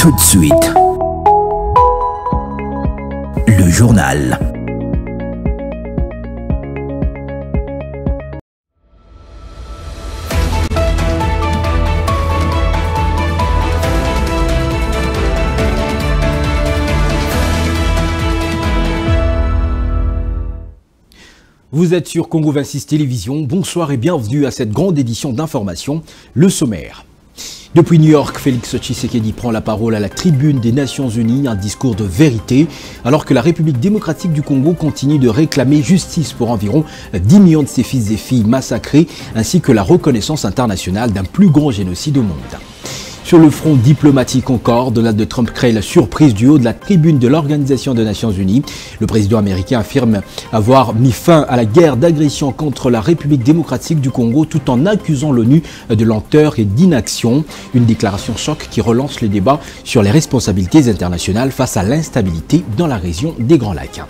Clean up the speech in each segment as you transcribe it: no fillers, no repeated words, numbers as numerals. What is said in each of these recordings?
Tout de suite, le journal. Vous êtes sur Congo 26 Télévision, bonsoir et bienvenue à cette grande édition d'information, le sommaire. Depuis New York, Félix Tshisekedi prend la parole à la tribune des Nations Unies, un discours de vérité, alors que la République démocratique du Congo continue de réclamer justice pour environ 10 millions de ses fils et filles massacrés, ainsi que la reconnaissance internationale d'un plus grand génocide au monde. Sur le front diplomatique encore, Donald Trump crée la surprise du haut de la tribune de l'Organisation des Nations Unies. Le président américain affirme avoir mis fin à la guerre d'agression contre la République démocratique du Congo tout en accusant l'ONU de lenteur et d'inaction. Une déclaration choc qui relance les débats sur les responsabilités internationales face à l'instabilité dans la région des Grands Lacs.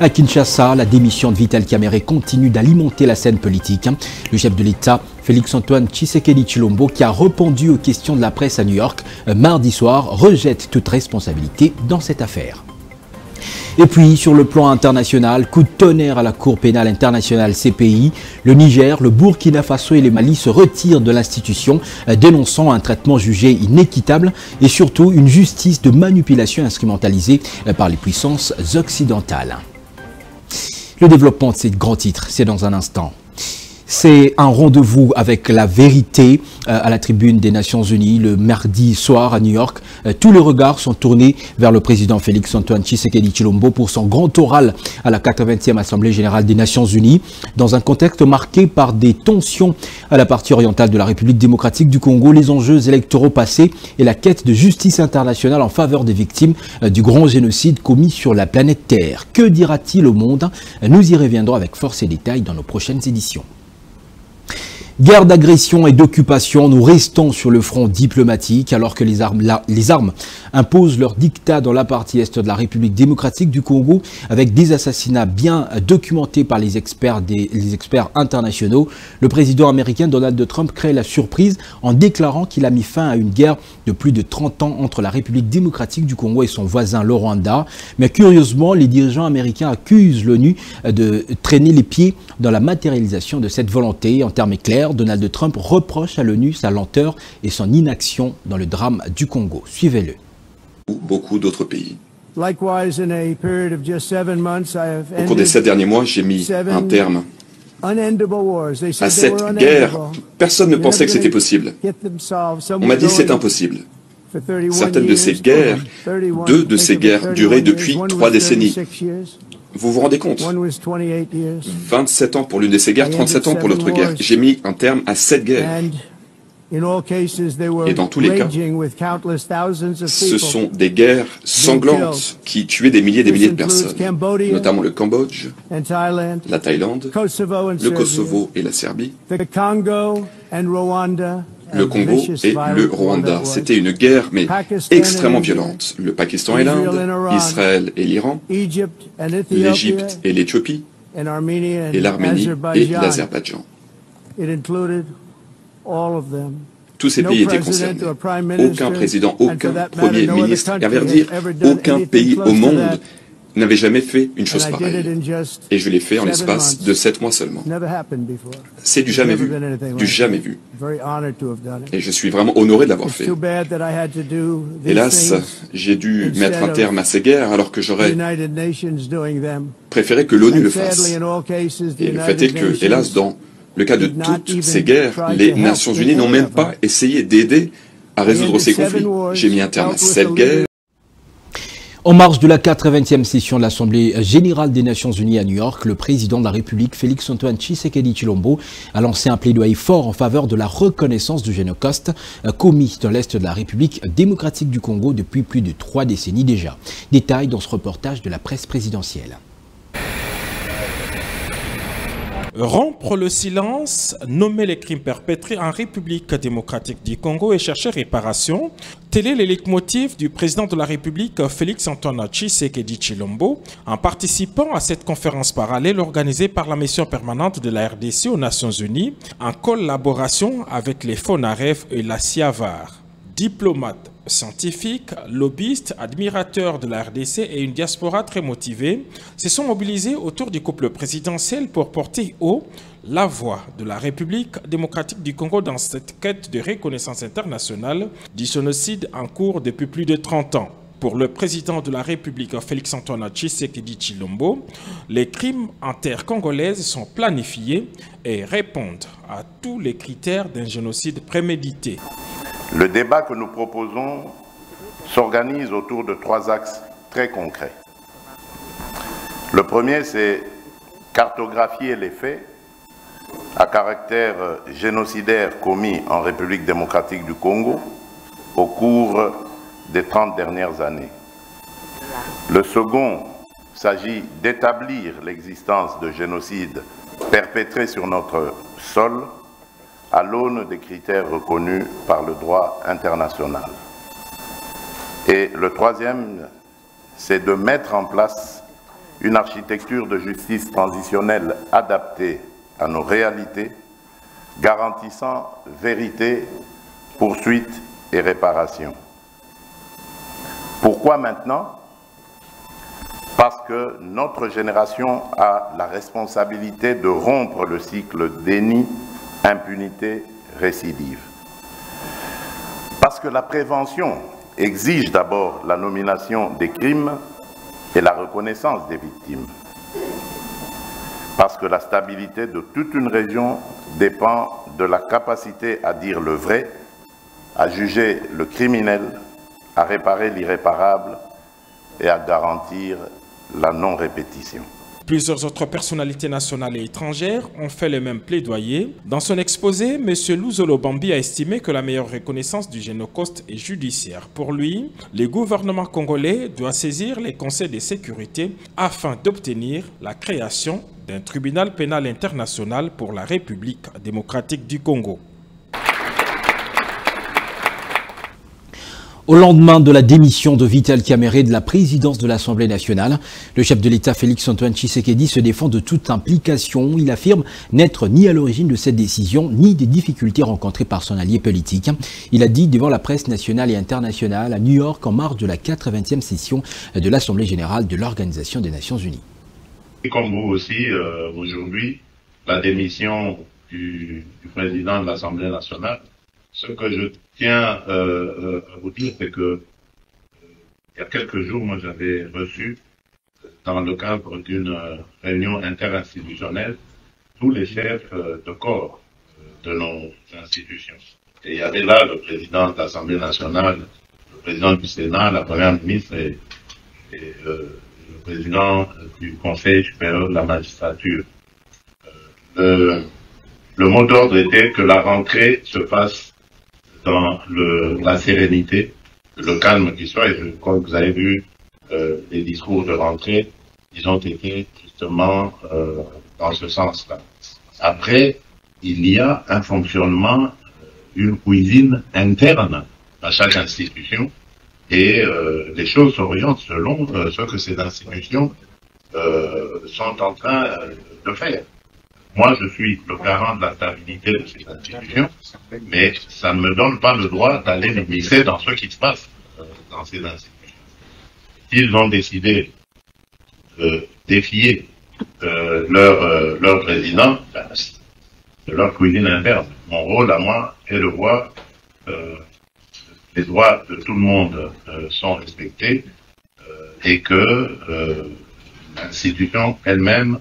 À Kinshasa, la démission de Vital Kamerhe continue d'alimenter la scène politique. Le chef de l'État, Félix-Antoine Tshisekedi Tshilombo, qui a répondu aux questions de la presse à New York mardi soir, rejette toute responsabilité dans cette affaire. Et puis, sur le plan international, coup de tonnerre à la Cour pénale internationale CPI. Le Niger, le Burkina Faso et le Mali se retirent de l'institution, dénonçant un traitement jugé inéquitable et surtout une justice de manipulation instrumentalisée par les puissances occidentales. Le développement de ces grands titres, c'est dans un instant. C'est un rendez-vous avec la vérité à la tribune des Nations Unies le mardi soir à New York. Tous les regards sont tournés vers le président Félix-Antoine Tshisekedi Tshilombo pour son grand oral à la 80e Assemblée générale des Nations Unies, dans un contexte marqué par des tensions à la partie orientale de la République démocratique du Congo, les enjeux électoraux passés et la quête de justice internationale en faveur des victimes du grand génocide commis sur la planète Terre. Que dira-t-il au monde? Nous y reviendrons avec force et détails dans nos prochaines éditions. Guerre d'agression et d'occupation, nous restons sur le front diplomatique alors que les armes imposent leur dictat dans la partie est de la République démocratique du Congo avec des assassinats bien documentés par les experts internationaux. Le président américain Donald Trump crée la surprise en déclarant qu'il a mis fin à une guerre de plus de 30 ans entre la République démocratique du Congo et son voisin le Rwanda. Mais curieusement, les dirigeants américains accusent l'ONU de traîner les pieds dans la matérialisation de cette volonté. En termes clairs, Donald Trump reproche à l'ONU sa lenteur et son inaction dans le drame du Congo. Suivez-le. Beaucoup d'autres pays. Au cours des 7 derniers mois, j'ai mis un terme à cette guerre. Personne ne pensait que c'était possible. On m'a dit c'est impossible. Certaines de ces guerres, 2 de ces guerres duraient depuis 3 décennies. Vous vous rendez compte? 27 ans pour l'une de ces guerres, 37 ans pour l'autre guerre. J'ai mis un terme à 7 guerres. Et dans tous les cas, ce sont des guerres sanglantes qui tuaient des milliers et des milliers de personnes, notamment le Cambodge, la Thaïlande, le Kosovo et la Serbie, le Congo et le Rwanda. C'était une guerre, mais extrêmement violente. Le Pakistan et l'Inde, Israël et l'Iran, l'Égypte et l'Éthiopie, et l'Arménie et l'Azerbaïdjan. Tous ces pays étaient concernés. Aucun président, aucun premier ministre, et à vrai dire, aucun pays au monde n'avait jamais fait une chose pareille. Et je l'ai fait en l'espace de 7 mois seulement. C'est du jamais vu. Du jamais vu. Et je suis vraiment honoré de l'avoir fait. Hélas, j'ai dû mettre un terme à ces guerres alors que j'aurais préféré que l'ONU le fasse. Et le fait est que, hélas, dans le cas de toutes ces guerres, les Nations Unies n'ont même pas essayé d'aider à résoudre ces conflits. J'ai mis un terme à cette guerre. En marge de la 80e session de l'Assemblée générale des Nations Unies à New York, le président de la République, Félix-Antoine Tshisekedi Tshilombo, a lancé un plaidoyer fort en faveur de la reconnaissance du Génocide commis dans l'Est de la République démocratique du Congo depuis plus de 3 décennies déjà. Détail dans ce reportage de la presse présidentielle. Rompre le silence, nommer les crimes perpétrés en République démocratique du Congo et chercher réparation, tel est le leitmotiv du président de la République Félix-Antoine Tshisekedi Tshilombo en participant à cette conférence parallèle organisée par la mission permanente de la RDC aux Nations Unies en collaboration avec les FONAREF et la CIAVAR. Diplomates, scientifiques, lobbyistes, admirateurs de la RDC et une diaspora très motivée se sont mobilisés autour du couple présidentiel pour porter haut la voix de la République démocratique du Congo dans cette quête de reconnaissance internationale du génocide en cours depuis plus de 30 ans. Pour le président de la République, Félix-Antoine Tshisekedi Tshilombo, les crimes en terre congolaise sont planifiés et répondent à tous les critères d'un génocide prémédité. Le débat que nous proposons s'organise autour de 3 axes très concrets. Le premier, c'est cartographier les faits à caractère génocidaire commis en République démocratique du Congo au cours des 30 dernières années. Le second s'agit d'établir l'existence de génocides perpétrés sur notre sol à l'aune des critères reconnus par le droit international. Et le troisième, c'est de mettre en place une architecture de justice transitionnelle adaptée à nos réalités, garantissant vérité, poursuite et réparation. Pourquoi maintenant? Parce que notre génération a la responsabilité de rompre le cycle déni, impunité, récidive. Parce que la prévention exige d'abord la nomination des crimes et la reconnaissance des victimes. Parce que la stabilité de toute une région dépend de la capacité à dire le vrai, à juger le criminel, à réparer l'irréparable et à garantir la non-répétition. Plusieurs autres personnalités nationales et étrangères ont fait le même plaidoyer. Dans son exposé, M. Luzolo Bambi a estimé que la meilleure reconnaissance du génocide est judiciaire. Pour lui, le gouvernement congolais doit saisir les conseils de sécurité afin d'obtenir la création d'un tribunal pénal international pour la République démocratique du Congo. Au lendemain de la démission de Vital Kamerhe de la présidence de l'Assemblée nationale, le chef de l'État Félix-Antoine Tshisekedi se défend de toute implication. Il affirme n'être ni à l'origine de cette décision, ni des difficultés rencontrées par son allié politique. Il a dit devant la presse nationale et internationale à New York en marge de la 80e session de l'Assemblée générale de l'Organisation des Nations Unies. Comme vous aussi, aujourd'hui, la démission du président de l'Assemblée nationale, ce que je tiens à vous dire, c'est que il y a quelques jours, moi j'avais reçu, dans le cadre d'une réunion interinstitutionnelle, tous les chefs de corps de nos institutions. Et il y avait là le président de l'Assemblée nationale, le président du Sénat, la première ministre et le président du Conseil supérieur de la magistrature. Le mot d'ordre était que la rentrée se fasse dans la sérénité, le calme qui soit, et je crois que vous avez vu les discours de rentrée, ils ont été justement dans ce sens-là. Après, il y a un fonctionnement, une cuisine interne à chaque institution, et les choses s'orientent selon ce que ces institutions sont en train de faire. Moi, je suis le garant de la stabilité de ces institutions, mais ça ne me donne pas le droit d'aller me mixer dans ce qui se passe dans ces institutions. S'ils ont décidé de défier leur président, de leur cuisine interne. Mon rôle à moi est de voir les droits de tout le monde sont respectés et que l'institution elle-même,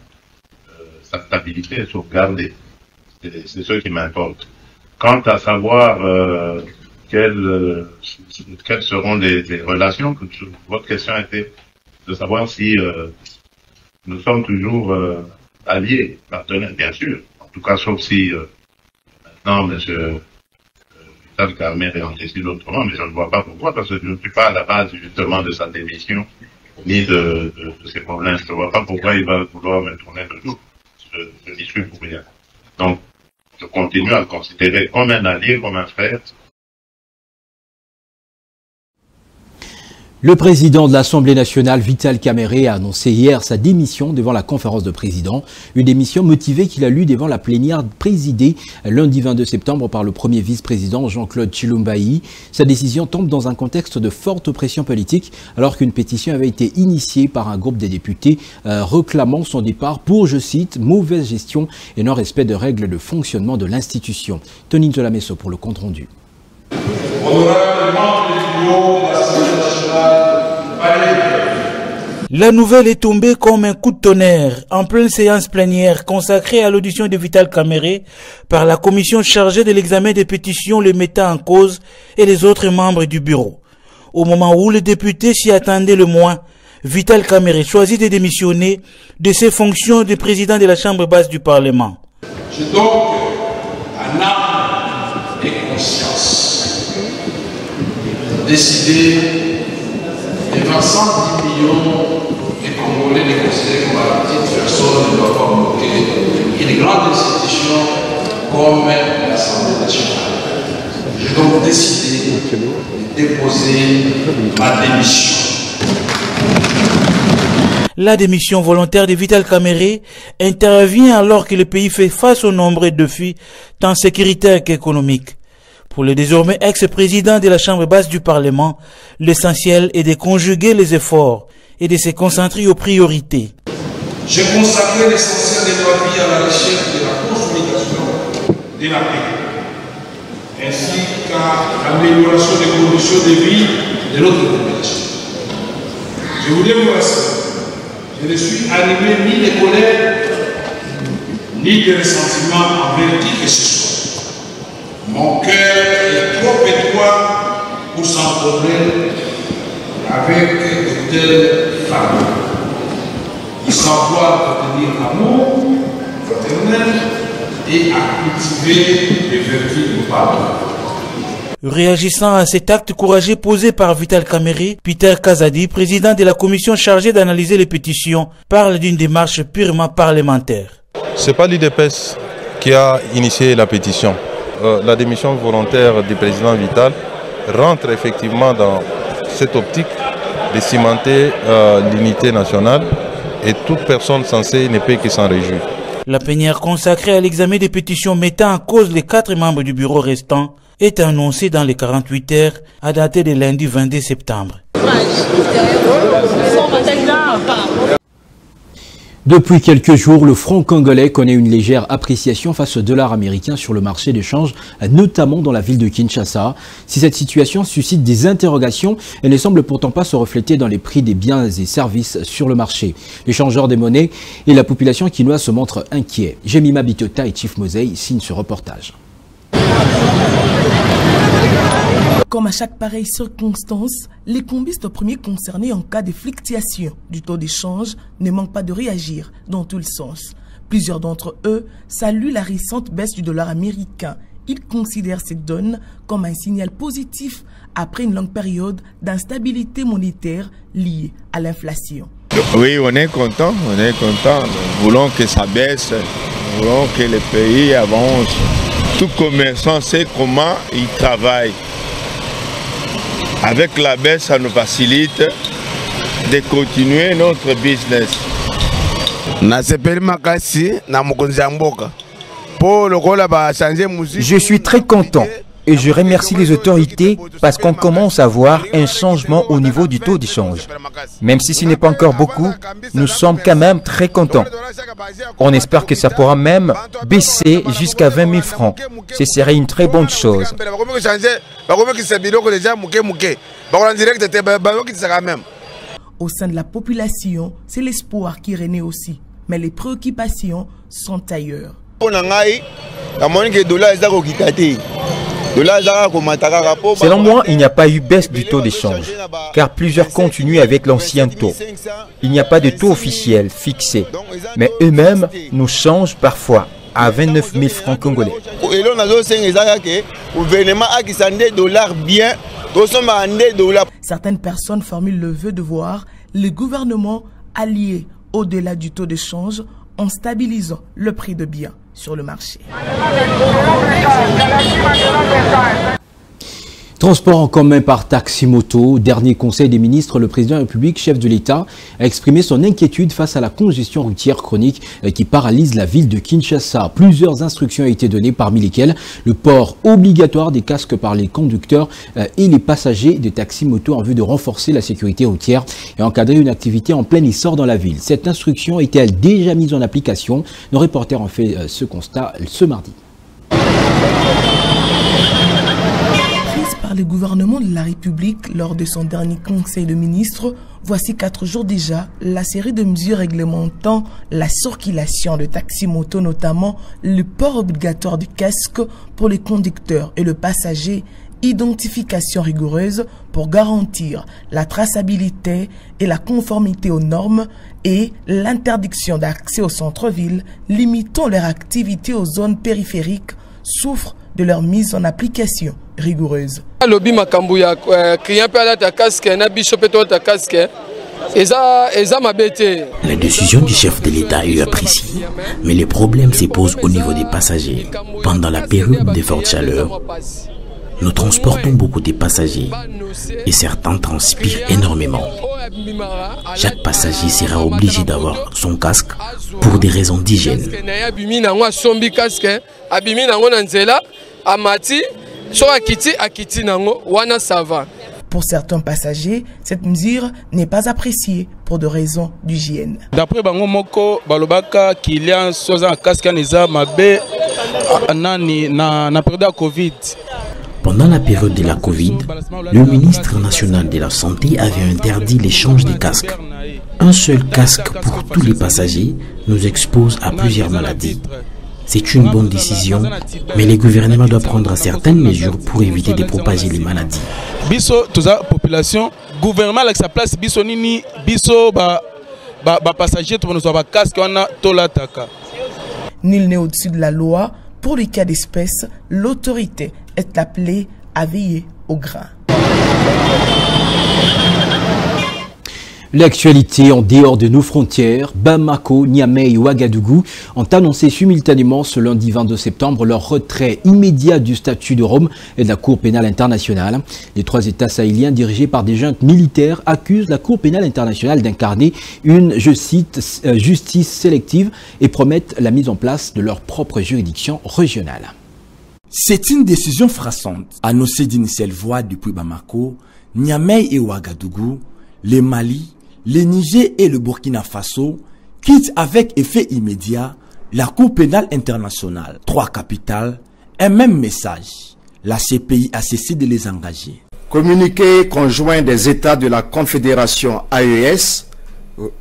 sa stabilité est sauvegardée. C'est ce qui m'importe. Quant à savoir quelles seront les relations, votre question était de savoir si nous sommes toujours alliés, partenaires, bien sûr. En tout cas, sauf si maintenant, M. Vital Kamerhe en décide autrement, mais je ne vois pas pourquoi, parce que je ne suis pas à la base justement de sa démission, ni de ses problèmes. Je ne vois pas pourquoi il va vouloir me tourner le dos. Je n'y suis pour rien. Donc, je continue à le considérer comme un allié, comme un frère. Le président de l'Assemblée nationale, Vital Kamerhe, a annoncé hier sa démission devant la conférence de présidents. Une démission motivée qu'il a lue devant la plénière présidée lundi 22 septembre par le premier vice-président Jean-Claude Chilumbayi. Sa décision tombe dans un contexte de forte pression politique alors qu'une pétition avait été initiée par un groupe des députés réclamant son départ pour, je cite, mauvaise gestion et non-respect de règles de fonctionnement de l'institution. Tony Ntolameso pour le compte-rendu. La nouvelle est tombée comme un coup de tonnerre en pleine séance plénière consacrée à l'audition de Vital Kamerhe par la commission chargée de l'examen des pétitions le mettant en cause et les autres membres du bureau. Au moment où les députés s'y attendaient le moins, Vital Kamerhe choisit de démissionner de ses fonctions de président de la Chambre basse du Parlement. J'ai donc en âme et conscience décidé devant 110 millions de Congolais de considérer comme à petite personne ne doit pas moquer une grande institution comme l'Assemblée nationale. J'ai donc décidé de déposer ma démission. La démission volontaire de Vital Kamerhe intervient alors que le pays fait face aux nombreux défis tant sécuritaires qu'économiques. Pour le désormais ex-président de la Chambre basse du Parlement, l'essentiel est de conjuguer les efforts et de se concentrer aux priorités. J'ai consacré l'essentiel de ma vie à la recherche de la consolidation de la paix, ainsi qu'à l'amélioration des conditions de vie de notre population. Je voulais vous rassurer, je ne suis animé ni de colère, ni de ressentiment envers qui que ce soit. Mon cœur est trop étroit pour s'encombrer avec de telles femmes. Il savoir retenir l'amour fraternel et à cultiver les vertus du pardon. Réagissant à cet acte courageux posé par Vital Kamerhe, Peter Kazadi, président de la commission chargée d'analyser les pétitions, parle d'une démarche purement parlementaire. Ce n'est pas l'UDPS qui a initié la pétition. La démission volontaire du président Vital rentre effectivement dans cette optique de cimenter l'unité nationale et toute personne censée ne peut que s'en réjouir. La plénière consacrée à l'examen des pétitions mettant en cause les 4 membres du bureau restants est annoncée dans les 48 heures à dater de lundi 22 septembre. Depuis quelques jours, le franc congolais connaît une légère appréciation face au dollar américain sur le marché d'échange, notamment dans la ville de Kinshasa. Si cette situation suscite des interrogations, elle ne semble pourtant pas se refléter dans les prix des biens et services sur le marché. Les changeurs des monnaies et la population quinoise se montrent inquiets. Jemima Bitota et Chief Mosey signent ce reportage. Comme à chaque pareille circonstance, les combistes premiers concernés en cas de fluctuation du taux d'échange ne manquent pas de réagir dans tous les sens. Plusieurs d'entre eux saluent la récente baisse du dollar américain. Ils considèrent cette donne comme un signal positif après une longue période d'instabilité monétaire liée à l'inflation. Oui, on est content, Nous voulons que ça baisse, nous voulons que le pays avance. Tout commerçant sait comment il travaille. Avec la baisse, ça nous facilite de continuer notre business. Je suis très content et je remercie les autorités parce qu'on commence à voir un changement au niveau du taux d'échange. Même si ce n'est pas encore beaucoup, nous sommes quand même très contents. On espère que ça pourra même baisser jusqu'à 20 000 francs. Ce serait une très bonne chose. Au sein de la population, c'est l'espoir qui renaît aussi. Mais les préoccupations sont ailleurs. Selon moi, il n'y a pas eu baisse du taux d'échange, car plusieurs continuent avec l'ancien taux. Il n'y a pas de taux officiel fixé, mais eux-mêmes nous changent parfois à 29 000 francs congolais. Certaines personnes formulent le vœu de voir le gouvernement allié au-delà du taux d'échange en stabilisant le prix de biens sur le marché. Transport en commun par taxi-moto. Dernier conseil des ministres, le président de la République, chef de l'État, a exprimé son inquiétude face à la congestion routière chronique qui paralyse la ville de Kinshasa. Plusieurs instructions ont été données, parmi lesquelles le port obligatoire des casques par les conducteurs et les passagers de taxi-moto en vue de renforcer la sécurité routière et encadrer une activité en plein essor dans la ville. Cette instruction était-elle déjà mise en application? Nos reporters ont fait ce constat ce mardi. Par le gouvernement de la République lors de son dernier conseil de ministres, voici 4 jours déjà, la série de mesures réglementant la circulation de taxi-moto, notamment le port obligatoire du casque pour les conducteurs et le passager, identification rigoureuse pour garantir la traçabilité et la conformité aux normes et l'interdiction d'accès au centre-ville, limitant leur activité aux zones périphériques, souffrent de leur mise en application rigoureuse. La décision du chef de l'État est appréciée, mais les problèmes se posent au niveau des passagers. Pendant la période de forte chaleur, nous transportons beaucoup de passagers et certains transpirent énormément. Chaque passager sera obligé d'avoir son casque pour des raisons d'hygiène. Pour certains passagers, cette mesure n'est pas appréciée pour des raisons d'hygiène. D'après bango moko balobaka qu'il y a un casque na période de Covid. Pendant la période de la Covid, le ministre national de la Santé avait interdit l'échange des casques. Un seul casque pour tous les passagers nous expose à plusieurs maladies. C'est une bonne décision, mais le gouvernement doit prendre certaines mesures pour éviter de propager les maladies. Biso, toute la population, gouvernement avec sa place, biso nini, biso passager, tout le monde casque, on a tolataka. Nul n'est au-dessus de la loi. Pour les cas d'espèce, l'autorité est appelée à veiller au grain. L'actualité en dehors de nos frontières, Bamako, Niamey et Ouagadougou ont annoncé simultanément ce lundi 22 septembre leur retrait immédiat du statut de Rome et de la Cour pénale internationale. Les 3 États sahéliens dirigés par des juntes militaires accusent la Cour pénale internationale d'incarner une, je cite, justice sélective et promettent la mise en place de leur propre juridiction régionale. C'est une décision frappante, annoncée d'une seule voix depuis Bamako, Niamey et Ouagadougou. Le Mali, le Niger et le Burkina Faso quittent avec effet immédiat la Cour pénale internationale. 3 capitales, un même message. La CPI a cessé de les engager. Communiqué conjoint des États de la Confédération AES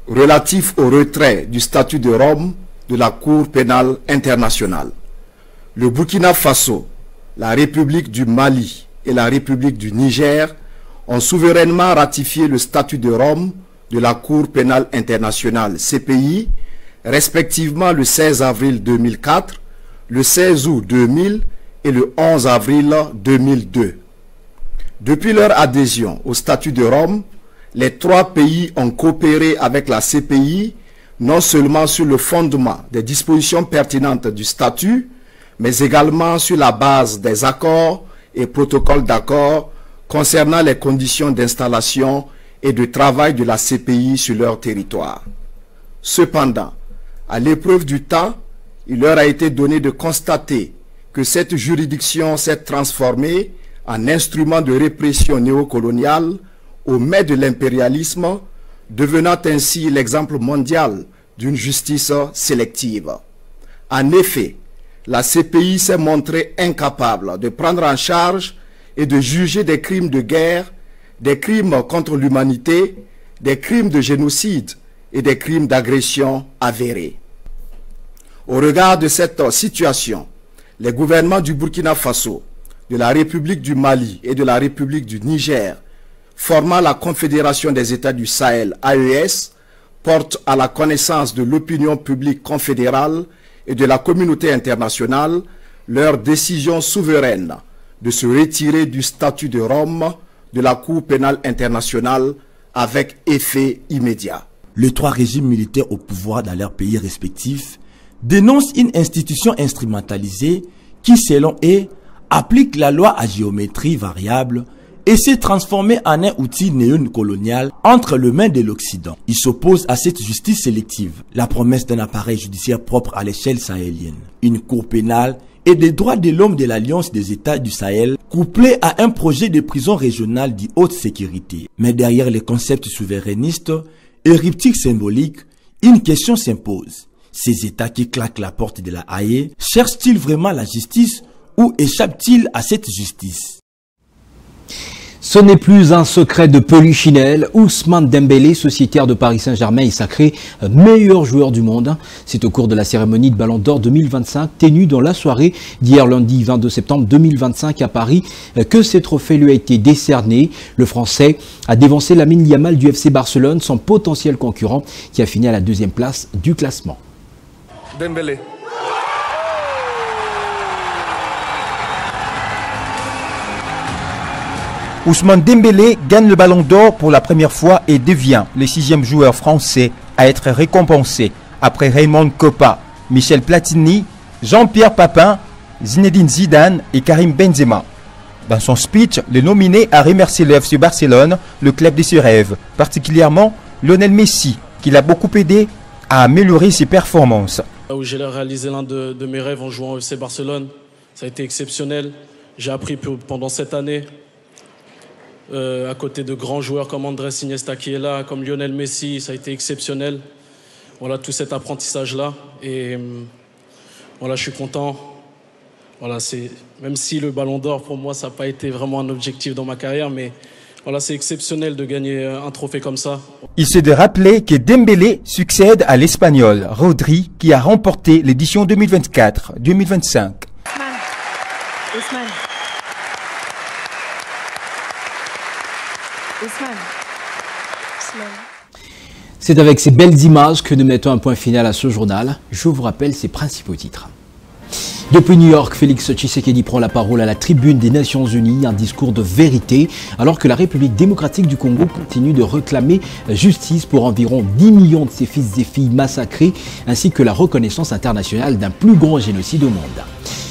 relatif au retrait du statut de Rome de la Cour pénale internationale. Le Burkina Faso, la République du Mali et la République du Niger ont souverainement ratifié le statut de Rome de la Cour pénale internationale CPI, respectivement le 16 avril 2004, le 16 août 2000 et le 11 avril 2002. Depuis leur adhésion au statut de Rome, les 3 pays ont coopéré avec la CPI non seulement sur le fondement des dispositions pertinentes du statut, mais également sur la base des accords et protocoles d'accord concernant les conditions d'installation et de travail de la CPI sur leur territoire. Cependant, à l'épreuve du temps, il leur a été donné de constater que cette juridiction s'est transformée en instrument de répression néocoloniale au mai de l'impérialisme, devenant ainsi l'exemple mondial d'une justice sélective. En effet, la CPI s'est montrée incapable de prendre en charge et de juger des crimes de guerre, des crimes contre l'humanité, des crimes de génocide et des crimes d'agression avérés. Au regard de cette situation, les gouvernements du Burkina Faso, de la République du Mali et de la République du Niger, formant la Confédération des États du Sahel AES, portent à la connaissance de l'opinion publique confédérale et de la communauté internationale leur décision souveraine de se retirer du statut de Rome de la Cour pénale internationale avec effet immédiat. Les 3 régimes militaires au pouvoir dans leurs pays respectifs dénoncent une institution instrumentalisée qui, selon eux, applique la loi à géométrie variable et s'est transformé en un outil néocolonial entre les mains de l'Occident. Il s'oppose à cette justice sélective, la promesse d'un appareil judiciaire propre à l'échelle sahélienne, une cour pénale et des droits de l'homme de l'Alliance des États du Sahel, couplé à un projet de prison régionale de haute sécurité. Mais derrière les concepts souverainistes et ruptures symboliques, une question s'impose. Ces États qui claquent la porte de la Haye cherchent-ils vraiment la justice ou échappent-ils à cette justice? Ce n'est plus un secret de Polichinelle. Ousmane Dembélé, sociétaire de Paris Saint-Germain, est sacré meilleur joueur du monde. C'est au cours de la cérémonie de Ballon d'Or 2025, tenue dans la soirée d'hier lundi 22 septembre 2025 à Paris, que ce trophée lui a été décerné. Le Français a dévancé Lamine Yamal du FC Barcelone, son potentiel concurrent, qui a fini à la 2e place du classement. Dembélé. Ousmane Dembélé gagne le Ballon d'Or pour la première fois et devient le 6e joueur français à être récompensé après Raymond Kopa, Michel Platini, Jean-Pierre Papin, Zinedine Zidane et Karim Benzema. Dans son speech, le nominé a remercié le FC Barcelone, le club de ses rêves, particulièrement Lionel Messi, qui l'a beaucoup aidé à améliorer ses performances. Où j'ai réalisé l'un de mes rêves en jouant au FC Barcelone, ça a été exceptionnel. J'ai appris pendant cette année. À côté de grands joueurs comme Andrés Iniesta qui est là, comme Lionel Messi, ça a été exceptionnel. Voilà, tout cet apprentissage-là. Et voilà, je suis content. Voilà, même si le Ballon d'Or, pour moi, ça n'a pas été vraiment un objectif dans ma carrière, mais voilà, c'est exceptionnel de gagner un trophée comme ça. Il s'est de rappeler que Dembélé succède à l'Espagnol Rodri qui a remporté l'édition 2024-2025. Ousmane. C'est avec ces belles images que nous mettons un point final à ce journal. Je vous rappelle ses principaux titres. Depuis New York, Félix Tshisekedi prend la parole à la tribune des Nations Unies, un discours de vérité, alors que la République démocratique du Congo continue de réclamer justice pour environ 10 millions de ses fils et filles massacrés, ainsi que la reconnaissance internationale d'un plus grand génocide au monde.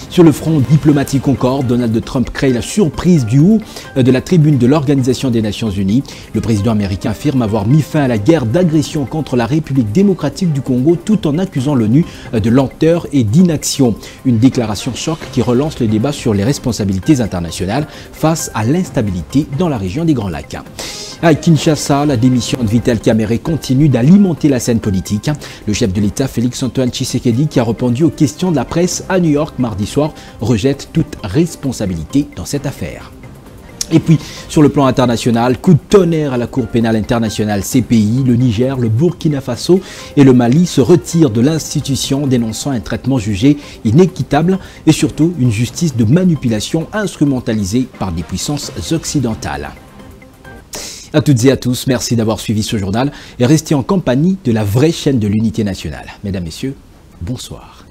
Sur le front diplomatique encore, Donald Trump crée la surprise du haut de la tribune de l'Organisation des Nations Unies. Le président américain affirme avoir mis fin à la guerre d'agression contre la République démocratique du Congo tout en accusant l'ONU de lenteur et d'inaction. Une déclaration choc qui relance le débat sur les responsabilités internationales face à l'instabilité dans la région des Grands Lacs. À Kinshasa, la démission de Vital Kamerhe continue d'alimenter la scène politique. Le chef de l'État, Félix-Antoine Tshisekedi, qui a répondu aux questions de la presse à New York mardi soir, rejette toute responsabilité dans cette affaire. Et puis, sur le plan international, coup de tonnerre à la Cour pénale internationale CPI, le Niger, le Burkina Faso et le Mali se retirent de l'institution, dénonçant un traitement jugé inéquitable et surtout une justice de manipulation instrumentalisée par des puissances occidentales. À toutes et à tous, merci d'avoir suivi ce journal et restez en compagnie de la vraie chaîne de l'unité nationale. Mesdames, Messieurs, bonsoir.